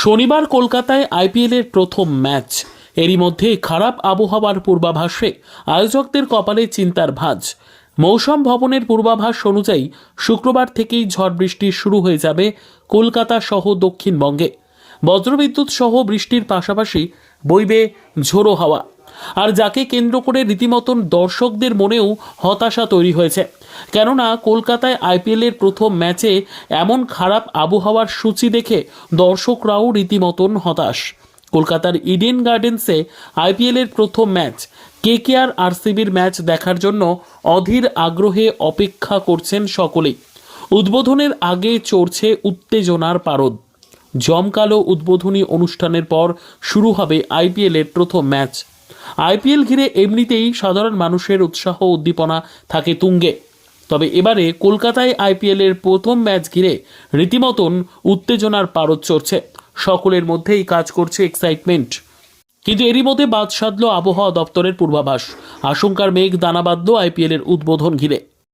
শনিবার কলকাতায় আইপিএলের প্রথম ম্যাচ। এরই মধ্যে খারাপ আবহাওয়ার পূর্বাভাসে আয়োজকদের কপালে চিন্তার ভাঁজ। মৌসুম ভবনের পূর্বাভাস অনুযায়ী শুক্রবার থেকেই ঝড় বৃষ্টি শুরু হয়ে যাবে কলকাতা সহ দক্ষিণবঙ্গে। বজ্রবিদ্যুৎ সহ বৃষ্টির পাশাপাশি বইবে ঝোড়ো হাওয়া। আর যাকে কেন্দ্র করে রীতিমতন দর্শকদের মনেও হতাশা তৈরি হয়েছে। কেননা কলকাতায় আইপিএলের প্রথম ম্যাচে এমন খারাপ আবহাওয়ার সূচি দেখে দর্শকরাও রীতিমতন হতাশ। কলকাতার ইডেন গার্ডেন্সে আইপিএলের প্রথম ম্যাচ কেকেআর আরসিবির ম্যাচ দেখার জন্য অধীর আগ্রহে অপেক্ষা করছেন সকলেই। উদ্বোধনের আগে চড়ছে উত্তেজনার পারদ। জমকালো উদ্বোধনী অনুষ্ঠানের পর শুরু হবে আইপিএলের প্রথম ম্যাচ। আইপিএল ঘিরে এমনিতেই সাধারণ মানুষের উৎসাহ উদ্দীপনা থাকে তুঙ্গে, তবে এবারে কলকাতায় আইপিএলের প্রথম ম্যাচ ঘিরে রীতিমতন উত্তেজনার পারদ চড়ছে। সকলের মধ্যেই কাজ করছে এক্সাইটমেন্ট। কিন্তু এরই মধ্যে বাদ সাধল আবহাওয়া দপ্তরের পূর্বাভাস। আশঙ্কার মেঘ দানা বাঁধল আইপিএলের উদ্বোধন ঘিরে।